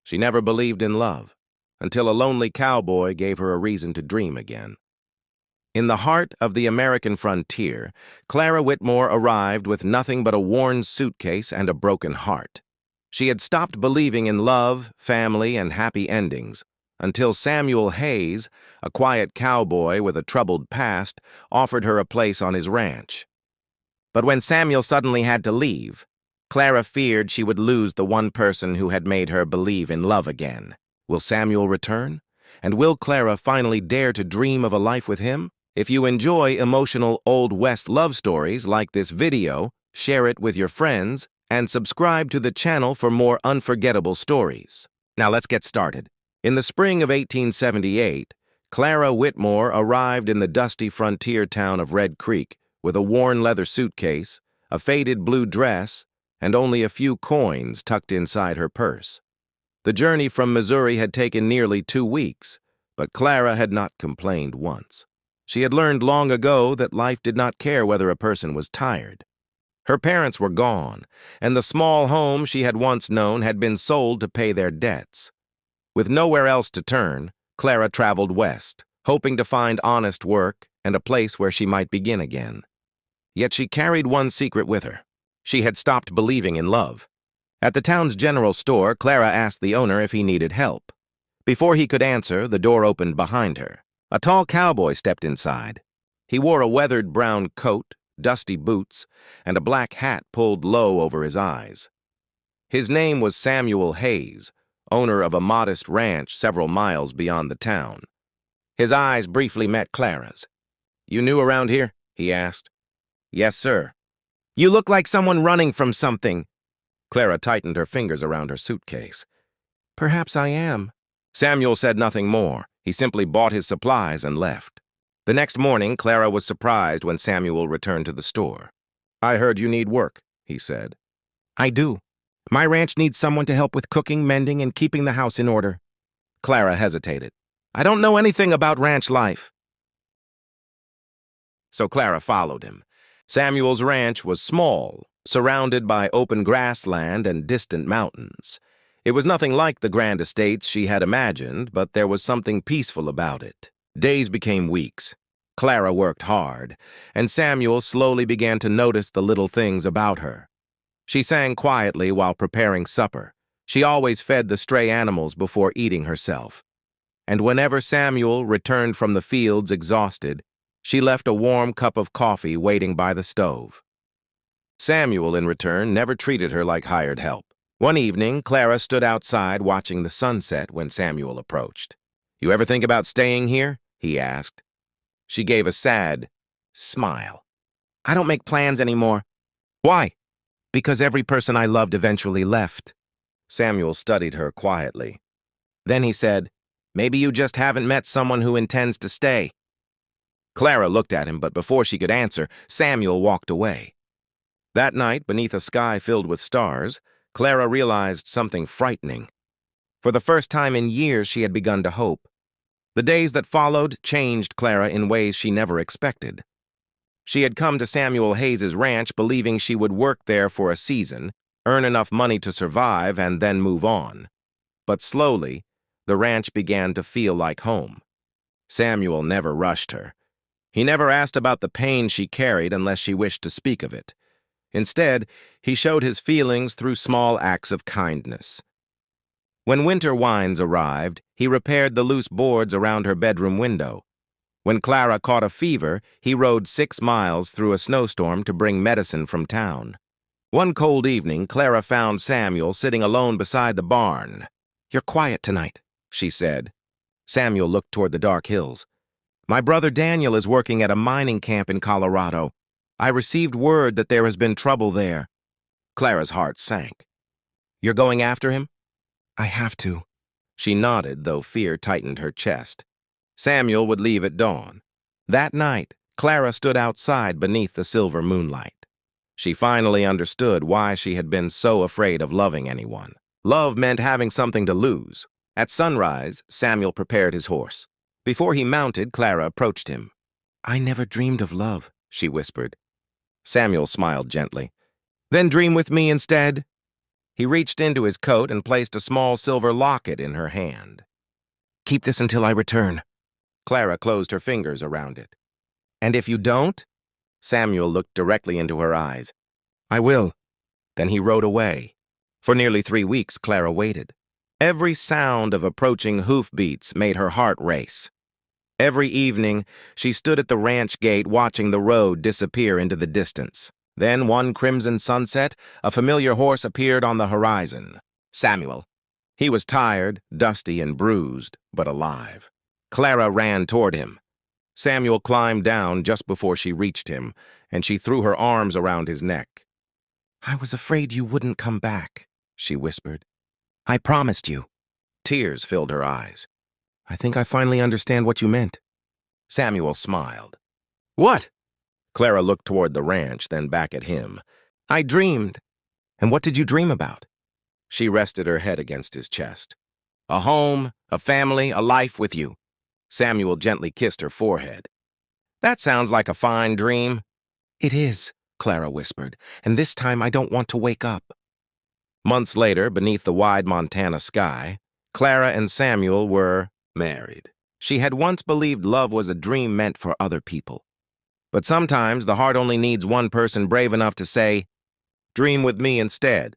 She never believed in love, until a lonely cowboy gave her a reason to dream again. In the heart of the American frontier, Clara Whitmore arrived with nothing but a worn suitcase and a broken heart. She had stopped believing in love, family, and happy endings, until Samuel Hayes, a quiet cowboy with a troubled past, offered her a place on his ranch. But when Samuel suddenly had to leave, Clara feared she would lose the one person who had made her believe in love again. Will Samuel return? And will Clara finally dare to dream of a life with him? If you enjoy emotional Old West love stories like this video, share it with your friends, and subscribe to the channel for more unforgettable stories. Now let's get started. In the spring of 1878, Clara Whitmore arrived in the dusty frontier town of Red Creek with a worn leather suitcase, a faded blue dress, and only a few coins tucked inside her purse. The journey from Missouri had taken nearly 2 weeks, but Clara had not complained once. She had learned long ago that life did not care whether a person was tired. Her parents were gone, and the small home she had once known had been sold to pay their debts. With nowhere else to turn, Clara traveled west, hoping to find honest work and a place where she might begin again. Yet she carried one secret with her. She had stopped believing in love. At the town's general store, Clara asked the owner if he needed help. Before he could answer, the door opened behind her. A tall cowboy stepped inside. He wore a weathered brown coat, dusty boots, and a black hat pulled low over his eyes. His name was Samuel Hayes, owner of a modest ranch several miles beyond the town. His eyes briefly met Clara's. "You new around here?" he asked. "Yes, sir." "You look like someone running from something." Clara tightened her fingers around her suitcase. "Perhaps I am." Samuel said nothing more. He simply bought his supplies and left. The next morning, Clara was surprised when Samuel returned to the store. "I heard you need work," he said. "I do. My ranch needs someone to help with cooking, mending, and keeping the house in order." Clara hesitated. "I don't know anything about ranch life." So Clara followed him. Samuel's ranch was small, surrounded by open grassland and distant mountains. It was nothing like the grand estates she had imagined, but there was something peaceful about it. Days became weeks. Clara worked hard, and Samuel slowly began to notice the little things about her. She sang quietly while preparing supper. She always fed the stray animals before eating herself. And whenever Samuel returned from the fields exhausted, she left a warm cup of coffee waiting by the stove. Samuel, in return, never treated her like hired help. One evening, Clara stood outside watching the sunset when Samuel approached. "You ever think about staying here?" he asked. She gave a sad smile. "I don't make plans anymore." "Why?" "Because every person I loved eventually left." Samuel studied her quietly. Then he said, "Maybe you just haven't met someone who intends to stay." Clara looked at him, but before she could answer, Samuel walked away. That night, beneath a sky filled with stars, Clara realized something frightening. For the first time in years, she had begun to hope. The days that followed changed Clara in ways she never expected. She had come to Samuel Hayes' ranch believing she would work there for a season, earn enough money to survive, and then move on. But slowly, the ranch began to feel like home. Samuel never rushed her. He never asked about the pain she carried unless she wished to speak of it. Instead, he showed his feelings through small acts of kindness. When winter winds arrived, he repaired the loose boards around her bedroom window. When Clara caught a fever, he rode 6 miles through a snowstorm to bring medicine from town. One cold evening, Clara found Samuel sitting alone beside the barn. "You're quiet tonight," she said. Samuel looked toward the dark hills. "My brother Daniel is working at a mining camp in Colorado. I received word that there has been trouble there." Clara's heart sank. "You're going after him?" "I have to." She nodded, though fear tightened her chest. Samuel would leave at dawn. That night, Clara stood outside beneath the silver moonlight. She finally understood why she had been so afraid of loving anyone. Love meant having something to lose. At sunrise, Samuel prepared his horse. Before he mounted, Clara approached him. "I never dreamed of love," she whispered. Samuel smiled gently. "Then dream with me instead." He reached into his coat and placed a small silver locket in her hand. "Keep this until I return." Clara closed her fingers around it. "And if you don't?" Samuel looked directly into her eyes. "I will." Then he rode away. For nearly 3 weeks, Clara waited. Every sound of approaching hoofbeats made her heart race. Every evening, she stood at the ranch gate watching the road disappear into the distance. Then, one crimson sunset, a familiar horse appeared on the horizon. Samuel. He was tired, dusty, and bruised, but alive. Clara ran toward him. Samuel climbed down just before she reached him, and she threw her arms around his neck. "I was afraid you wouldn't come back," she whispered. "I promised you." Tears filled her eyes. "I think I finally understand what you meant." Samuel smiled. "What?" Clara looked toward the ranch, then back at him. "I dreamed." "And what did you dream about?" She rested her head against his chest. "A home, a family, a life with you." Samuel gently kissed her forehead. "That sounds like a fine dream." "It is," Clara whispered, "and this time I don't want to wake up." Months later, beneath the wide Montana sky, Clara and Samuel were married. She had once believed love was a dream meant for other people. But sometimes the heart only needs one person brave enough to say, "Dream with me instead."